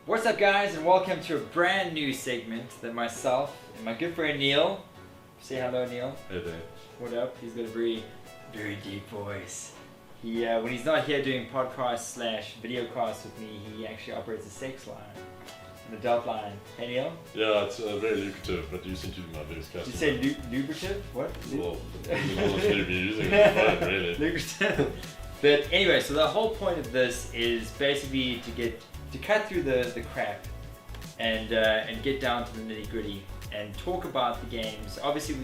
What's up, guys, and welcome to a brand new segment that myself and my good friend Neil. Say hello, Neil. Hey there. What up? He's got a very deep voice. He when he's not here doing podcasts / video casts with me, he actually operates a sex line, an adult line. Hey, Neil. Yeah, it's very lucrative, but you seem to be my biggest Did customer. you say lubrative? What? Well, I'm going to be using it for fun, really. Lubrative. But anyway, so the whole point of this is basically to cut through the crap and get down to the nitty gritty and talk about the games. Obviously,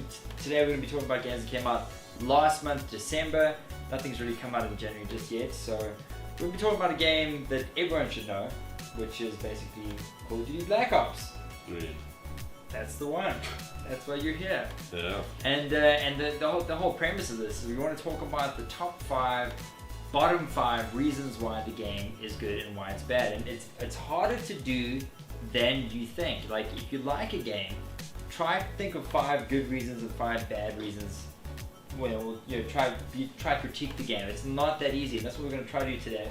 today we're going to be talking about games that came out last month, December. Nothing's really come out in January just yet, so we'll be talking about a game that everyone should know, which is basically Call of Duty Black Ops. 3. That's the one. That's why you're here. Yeah. And the whole premise of this is we want to talk about the top 5, bottom 5 reasons why the game is good and why it's bad. And it's harder to do than you think. Like, if you like a game, try to think of 5 good reasons and 5 bad reasons. Well, you know, try to critique the game. It's not that easy, and that's what we're going to try to do today.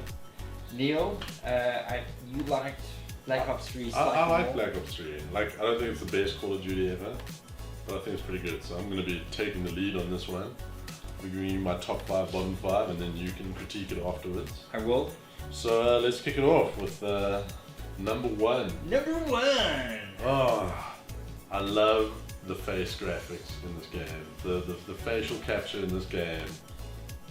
Neil, you liked Black Ops 3. I like Black Ops 3. Like, I don't think it's the best Call of Duty ever, but I think it's pretty good. So I'm going to be taking the lead on this one. I'm giving you my top 5, bottom 5, and then you can critique it afterwards. I will. So let's kick it off with number 1. Number 1. Oh, I love the face graphics in this game. The facial capture in this game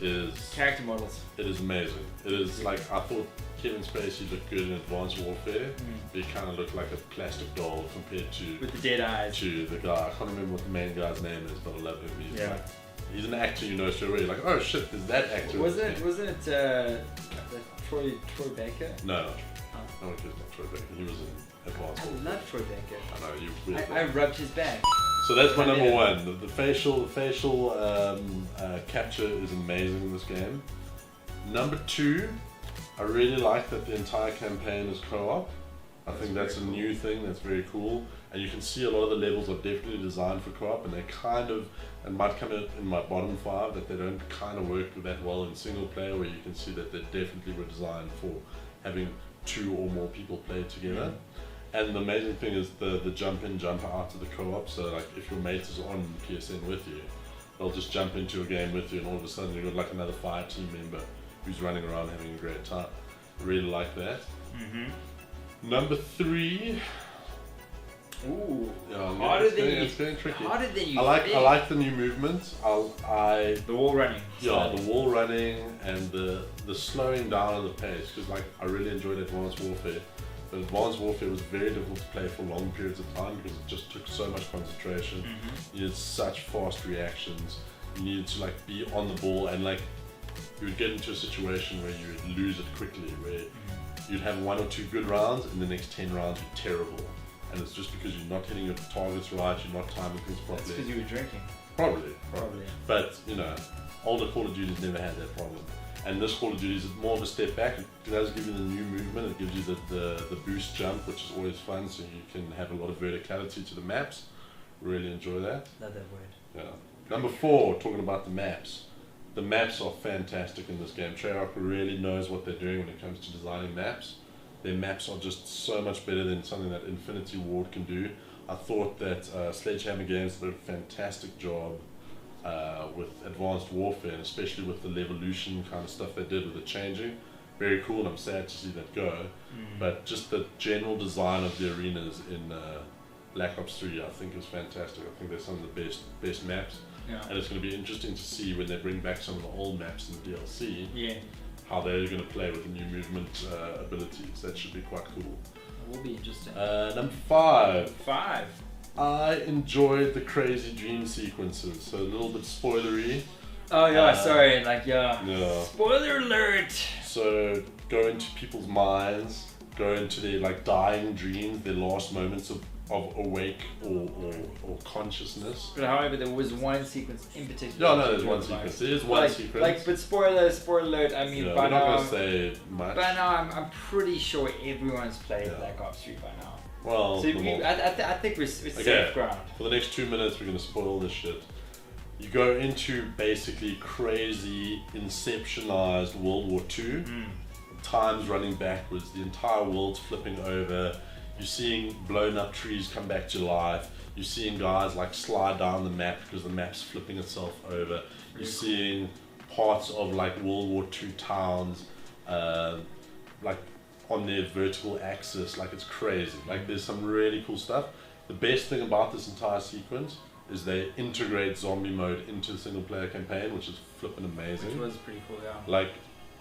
is Character models. It is amazing. It is like, I thought Kevin Spacey looked good in Advanced Warfare, but he kind of looked like a plastic doll compared to With the dead eyes. to the guy. I can't remember what the main guy's name is, but I love him. He's Yeah. like, he's an actor you know straight away. You're like, oh shit, there's that actor. in this game. Wasn't it Troy Baker? No, no, it was not Troy Baker. He was in Advanced I Warfare. love Troy Baker. I know you. Weird I rubbed his back. So that's my number Yeah. 1. The facial capture is amazing in this game. Number 2, I really like that the entire campaign is co-op. I think that's a new thing that's very cool. And you can see a lot of the levels are definitely designed for co-op, and they kind of, and might come in my bottom 5, that they don't kind of work that well in single player, where you can see that they definitely were designed for having 2 or more people play together. And the amazing thing is the jump in, jump out of the co-op. So like, if your mate is on PSN with you, they'll just jump into a game with you, and all of a sudden you've got like another 5 team member who's running around having a great time. I really like that. Number 3. Ooh. Yeah, It's getting tricky. Harder than you I think. like the new movements. The wall running. Yeah, the wall running and the slowing down of the pace, because like, I really enjoyed Advanced Warfare. But Advanced Warfare was very difficult to play for long periods of time because it just took so much concentration. You needed such fast reactions. You needed to like be on the ball, and like, you would get into a situation where you would lose it quickly, where you'd have 1 or 2 good rounds and the next 10 rounds were terrible. And it's just because you're not hitting your targets right, you're not timing things That's properly. because you were drinking. Probably. Probably. But, you know, older Call of Duty's never had that problem. And this Call of Duty is more of a step back. It does give you the new movement. It gives you the boost jump, which is always fun, so you can have a lot of verticality to the maps. Really enjoy that. Love that word. Yeah. Number 4, talking about the maps. The maps are fantastic in this game. Treyarch really knows what they're doing when it comes to designing maps. Their maps are just so much better than something that Infinity Ward can do. I thought that Sledgehammer Games did a fantastic job with Advanced Warfare, and especially with the Levolution kind of stuff they did with the changing. Very cool, and I'm sad to see that go. But just the general design of the arenas in Black Ops 3, I think, is fantastic. I think they're some of the best maps. Yeah. And it's going to be interesting to see when they bring back some of the old maps in the DLC, Yeah. how they're going to play with the new movement abilities. That should be quite cool. It will be interesting. Number 5. 5. I enjoyed the crazy dream sequences, so a little bit spoilery. Oh yeah, sorry. Like Yeah. Spoiler alert. So go into people's minds, go into their like dying dreams, their last moments of awake or consciousness. But however, there was one sequence in particular. No, there's one sequence. There is one sequence. But spoiler alert. I mean, Yeah, by we're not now, gonna say much. by now, I'm pretty sure everyone's played Black Ops 3 by now. Well, So I think we're safe ground. For the next 2 minutes, we're gonna spoil this shit. You go into basically crazy, inceptionized World War II. time's running backwards, the entire world's flipping over, you're seeing blown up trees come back to life, you're seeing guys like slide down the map because the map's flipping itself over, you're seeing parts of like World War II towns like on their vertical axis, like it's crazy. Like there's some really cool stuff. The best thing about this entire sequence is they integrate zombie mode into the single player campaign, which is flipping amazing. Which was pretty cool, yeah. Like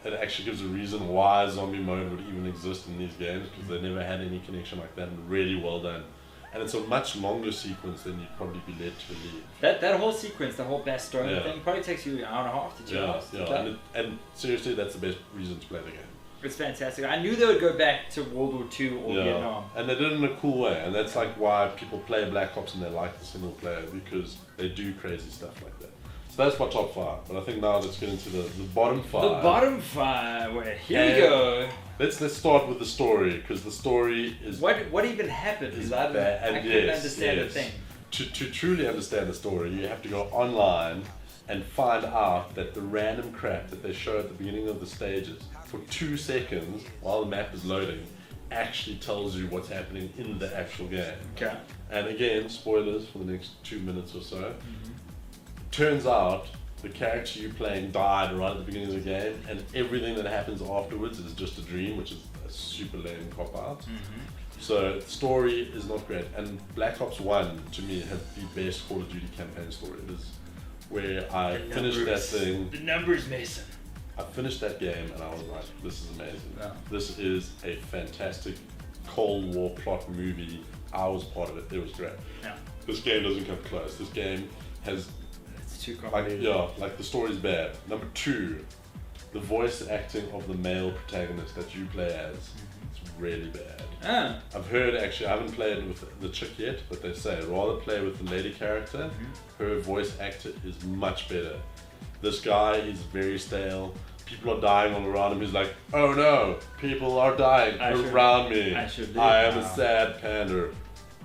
it actually gives a reason why zombie mode would even exist in these games, because they never had any connection like that, and really well done. And it's a much longer sequence than you'd probably be led to believe. That whole sequence, the whole best story thing, probably takes you an hour and a half to 2 hours. Yeah, and seriously, that's the best reason to play the game. It's fantastic. I knew they would go back to World War II or Vietnam. And they did it in a cool way, and that's like why people play Black Ops and they like the single player, because they do crazy stuff like that. So that's my top 5, but I think now let's get into the bottom 5. The bottom 5. Wait, here we go. Let's start with the story, because the story is what even happened? Is I bad. couldn't understand a thing. To truly understand the story, you have to go online and find out that the random crap that they show at the beginning of the stages for 2 seconds while the map is loading actually tells you what's happening in the actual game. Okay. And again, spoilers for the next 2 minutes or so. Turns out the character you're playing died right at the beginning of the game, and everything that happens afterwards is just a dream, which is a super lame cop-out. So the story is not great, and Black Ops 1 to me had the best Call of Duty campaign story. It is where I finished that thing. The numbers, Mason. I finished that game and I was like, this is amazing. Yeah. This is a fantastic Cold War plot movie. I was part of it. It was great. Yeah. This game doesn't come close. This game has too complicated. like the story's bad. Number 2, the voice acting of the male protagonist that you play as, it's really bad. I've heard, actually, I haven't played with the chick yet, but they say rather play with the lady character. Her voice actor is much better. This guy is very stale. People are dying all around him. He's like, oh no, people are dying around me. I am a sad panda.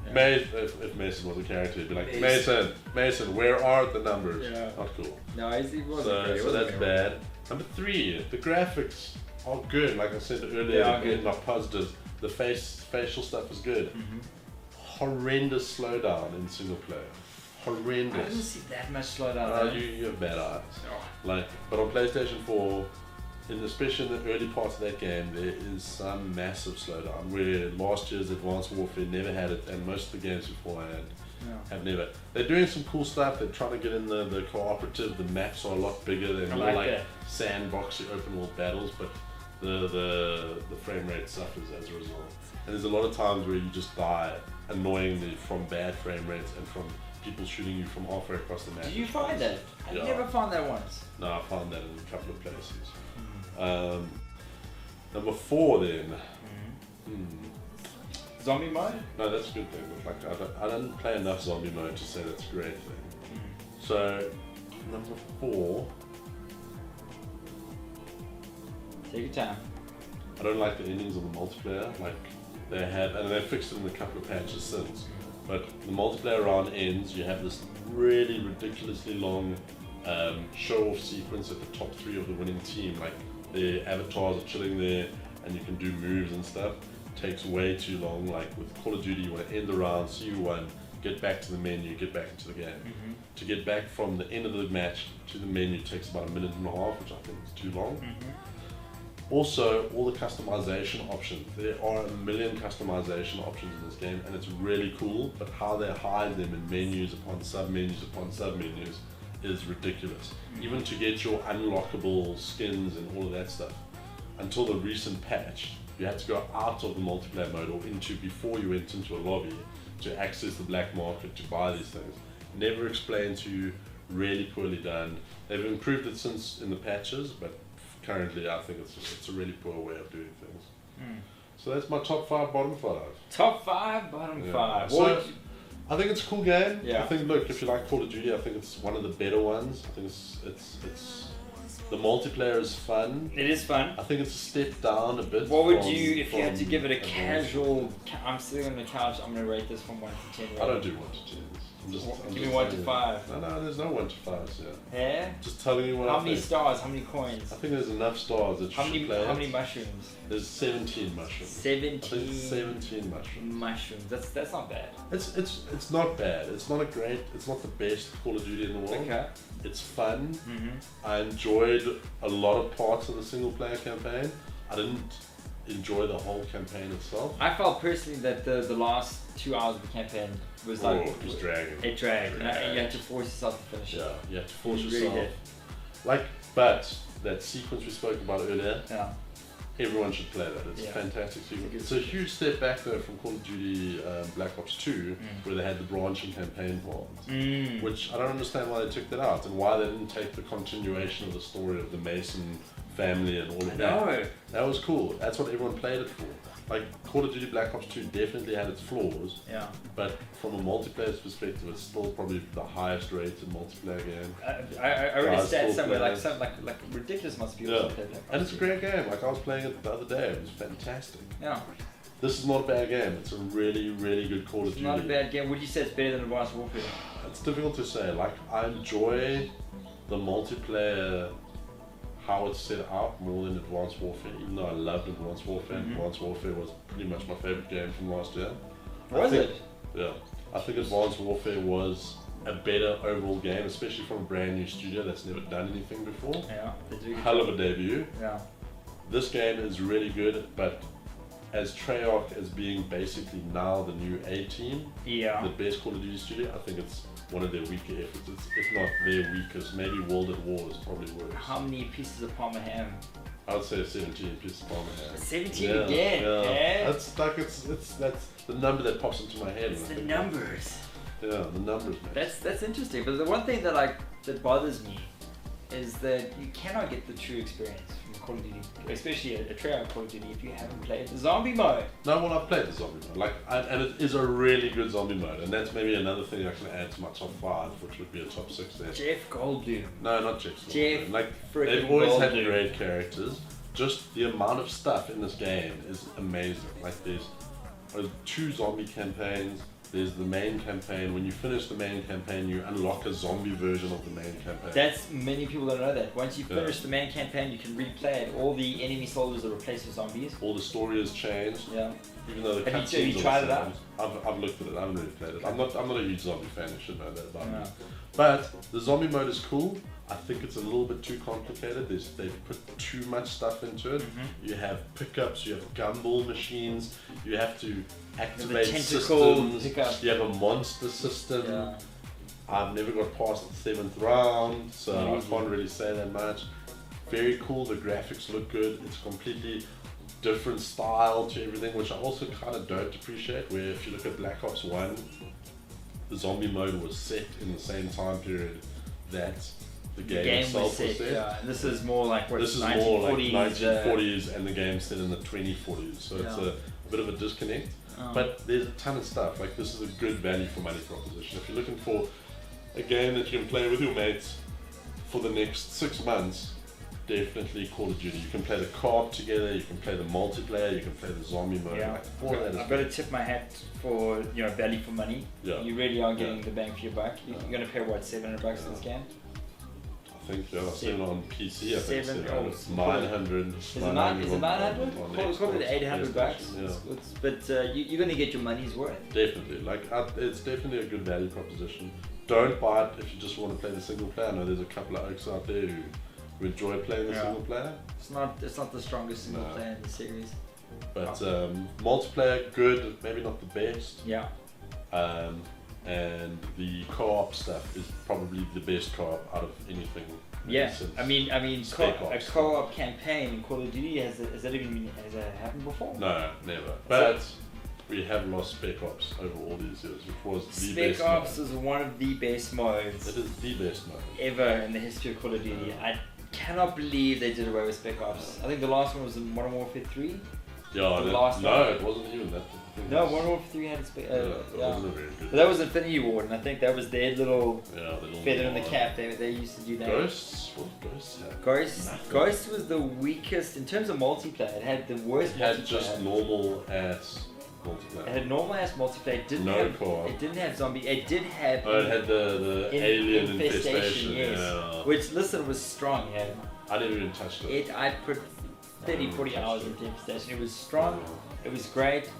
Yeah. If Mason was a character, he'd be like, Mason, where are the numbers? Yeah. Not cool. No, he wasn't great. So that's bad. Number 3, the graphics are good. Like I said earlier, in my positives, the facial stuff is good. Horrendous slowdown in single player. Horrendous. I didn't see that much slowdown. You have bad eyes. Like, but on PlayStation 4, especially in the early parts of that game, there is some massive slowdown, where last year's Advanced Warfare never had it, and most of the games beforehand have never. They're doing some cool stuff. They're trying to get in the cooperative. The maps are a lot bigger. They're more like sandboxy open world battles, but the frame rate suffers as a result. And there's a lot of times where you just die annoyingly from bad frame rates and from people shooting you from halfway across the map. Did you find that? I never found that once. No, I found that in a couple of places. Number 4 then. Zombie mode? No, that's a good thing. Like I don't play enough zombie mode to say that's a great thing. So number 4. Take your time. I don't like the endings of the multiplayer. Like they have, and they fixed it in a couple of patches since. But the multiplayer round ends. You have this really ridiculously long show-off sequence at the top 3 of the winning team. Like the avatars are chilling there, and you can do moves and stuff. It takes way too long. Like with Call of Duty, you want to end the round, see who won, get back to the menu, get back into the game. To get back from the end of the match to the menu takes about 1.5 minutes, which I think is too long. Also, all the customization options. There are a million customization options in this game, and it's really cool, but how they hide them in menus upon sub-menus upon sub-menus is ridiculous. Even to get your unlockable skins and all of that stuff. Until the recent patch, you had to go out of the multiplayer mode or before you went into a lobby to access the black market to buy these things. Never explained to you, really poorly done. They've improved it since in the patches, but currently I think it's a really poor way of doing things. So that's my top 5, bottom 5. Top 5, bottom 5. So I think it's a cool game. Yeah. I think, look, if you like Call of Duty, I think it's one of the better ones. I think it's the multiplayer is fun. It is fun. I think it's a step down a bit. What would you, if you had to give it a casual, I'm sitting on the couch, I'm going to rate this from 1 to 10. I don't do 1 to 10s. Give me 1 to 5. No, there's no 1 to 5s here. Yeah? Just telling you what How I many think. stars? How many coins? I think there's enough stars that you should play How it. many mushrooms? There's 17 mushrooms. 17. 17 mushrooms. Mushrooms. That's not bad. It's not bad. It's not the best Call of Duty in the world. Okay. It's fun. Mm-hmm. I enjoyed a lot of parts of the single player campaign. I didn't enjoy the whole campaign itself. I felt personally that the last 2 hours of the campaign was like it was dragging. It dragged. And you had to force yourself to finish it. Yeah, you have to force You yourself. really did. But that sequence we spoke about earlier, Yeah. everyone should play that. It's Yeah. a fantastic sequence. It's It's a huge step back though from Call of Duty Black Ops 2, where they had the branching campaign parts. Which I don't understand why they took that out and why they didn't take the continuation of the story of the Mason family and all of that. No. That was cool. That's what everyone played it for. Like Call of Duty Black Ops 2 definitely had its flaws, Yeah. but from a multiplayer perspective, it's still probably the highest rated multiplayer game. I read a Guys stat still somewhere play like it. some like ridiculous amounts of people Yeah, that play Black Ops and it's a 2. great game. Like I was playing it the other day. It was fantastic. Yeah. This is not a bad game. It's a really, really good Call of It's Duty. not a bad game. Would you say it's better than Advanced Warfare? It's difficult to say. Like I enjoy the multiplayer, how it's set up more than Advanced Warfare. Even though I loved Advanced Warfare, and Advanced Warfare was pretty much my favorite game from last year. Was it? Yeah, I think Advanced Warfare was a better overall game, especially from a brand new studio that's never done anything before. Yeah. They do. Hell of a debut. Yeah. This game is really good, but as Treyarch as being basically now the new A team, Yeah. the best Call of Duty studio, I think it's one of their weaker efforts. It's, if not their weakest. Maybe World at War is probably worse. How many pieces of Parma ham? I would say 17 pieces of Parma ham. 17 Yeah, again. yeah. Yeah. That's like that's the number that pops into my head. It's when I the think about it. numbers. Yeah, the numbers, man. That's interesting. But the one thing that bothers me is that you cannot get the true experience from Call of Duty, especially a Treyarch Call of Duty, if you haven't played the zombie mode. No, well, I've played the zombie mode, and it is a really good zombie mode, and that's maybe another thing I can add to my top 5, which would be a top 6 there. Jeff Goldblum. No, not Jeff. Jeff Like frickin' they've always had Goldblum. great characters. Just the amount of stuff in this game is amazing. Like there's 2 zombie campaigns. There's the main campaign. When you finish the main campaign, you unlock a zombie version of the main campaign. That's many people don't know that. Once you Yeah. finish the main campaign, you can replay it. All the enemy soldiers are replaced with zombies. All the story has changed, Yeah. even though the Have you cutscenes tried are it the out? same. I've looked at it. I haven't really played it. I'm not a huge zombie fan. You should know that about me. Yeah. But the zombie mode is cool. I think it's a little bit too complicated. They've put too much stuff into it. You have pickups, you have gumball machines, you have to activate tentacle systems, pickup. you have a monster system. Yeah. I've never got past the 7th round, so I Easy. can't really say that much. Very cool, the graphics look good. It's a completely different style to everything, which I also kind of don't appreciate, where if you look at Black Ops 1, the zombie mode was set in the same time period that the game itself was set. Yeah. And this is more like what, This is more like 1940s, 1940s and the game's set in the 2040s, so it's Yeah. a bit of a disconnect. But there's a ton of stuff. Like this is a good value for money proposition. If you're looking for a game that you can play with your mates for the next 6 months, definitely Call of Duty. You can play the co-op together, you can play the multiplayer, you can play the zombie mode. Yeah. Like, all that is I've got to tip my hat for value for money. Yeah. You really are getting Yeah. the bang for your buck. You're Yeah. going to pay what, $700 for this game? I think I've seen it on PC. I think Seven- it's oh, 900. Is it 900? on Call it Xbox, $800. PlayStation, yeah. But you're going to get your money's worth. Definitely, it's definitely a good value proposition. Don't buy it if you just want to play the single player. I know there's a couple of oaks out there who enjoy playing the Yeah. single player, It's not the strongest single No. player in the series. but multiplayer good, maybe not the best. Yeah. And the co-op stuff is probably the best co-op out of anything. Yeah, since I mean, a Spec Ops. co-op campaign in Call of Duty has that happened before? No, never. But we have lost Spec Ops over all these years, which was the Spec best Ops mode. is one of the best modes It is the best mode. ever in the history of Call of Duty. I cannot believe they did away with Spec Ops. I think the last one was in Modern Warfare 3. Yeah, The last no, one. it wasn't even that. No, Modern Warfare 3 had Spec. It Yeah. wasn't a very good. But that was Infinity Ward, and I think that was their little Yeah, the little feather in the one. cap. They used to do that. Ghosts? What Ghosts had? Nothing. Ghost was the weakest in terms of multiplayer. It had the worst It had multiplayer. just normal ass It multiplayer. had normal ass multiplayer. It didn't No have co-op. It didn't have zombie. It did have. Oh, it had the alien infestation. Yes. Yeah. Which listen was strong. Yeah. I never even touched it. I put 30, 40 hours into infestation. It was strong. It was great.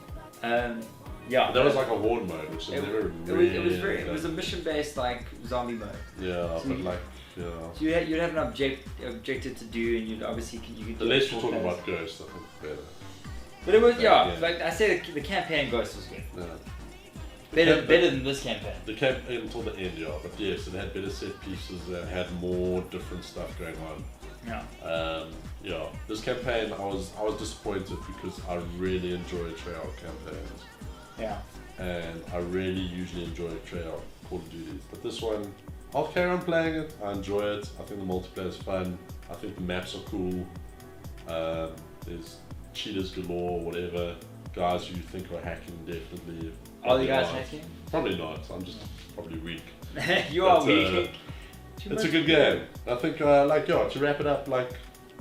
Yeah. That was like a horde mode, which I never really. It was a mission based like zombie mode. Yeah, So but like. Yeah. So you'd have an objective to do, and you'd obviously you could. The less you talk about Ghost, I think the better. But it was like I say, the campaign Ghost was good. Yeah. Better than this campaign. The campaign until the end, yeah. But yes, it had better set pieces and had more different stuff going on. Yeah. Yeah. This campaign, I was disappointed because I really enjoy Treyarch campaigns. Yeah. And I really usually enjoy Treyarch Call of Duty, but this one. I'll carry on playing it. I enjoy it. I think the multiplayer is fun. I think the maps are cool. There's cheaters galore, whatever. Guys who think are hacking, definitely. Are the guys hacking? Probably not. I'm just probably weak. You are weak. It's a good game. I think, to wrap it up,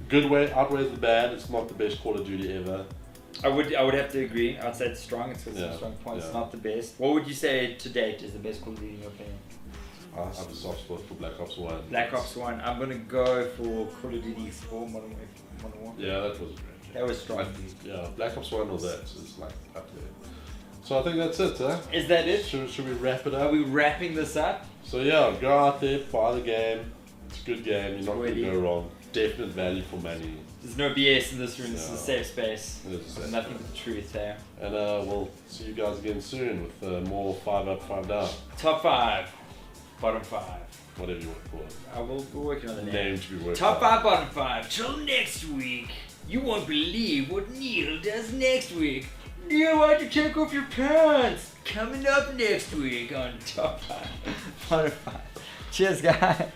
good way outweighs the bad. It's not the best Call of Duty ever. I would have to agree. I'd say it's strong. It's got some strong points. Yeah. Not the best. What would you say to date is the best Call of Duty in your opinion? I have a soft spot for Black Ops 1. Black Ops 1. I'm gonna go for Call of Duty 4 Modern Warfare. Yeah, that was great. That was strong. Black Ops 1 or that is like up there. So I think that's it, huh? Is that it? Should we wrap it up? Are we wrapping this up? So yeah, go out there, buy the game. It's a good game. You're not going to Really? go wrong. Definite value for money. There's no BS in this room. This is a safe space. It is a safe Nothing space. but truth there. And we'll see you guys again soon with more 5 up, 5 down. Top 5, bottom 5. Whatever you want to call it. We're working on the name. Name to be worked Top out. 5, bottom 5. Till next week. You won't believe what Neil does next week. Neil, why'd you take off your pants? Coming up next week on Top 5, bottom 5. Cheers, guys.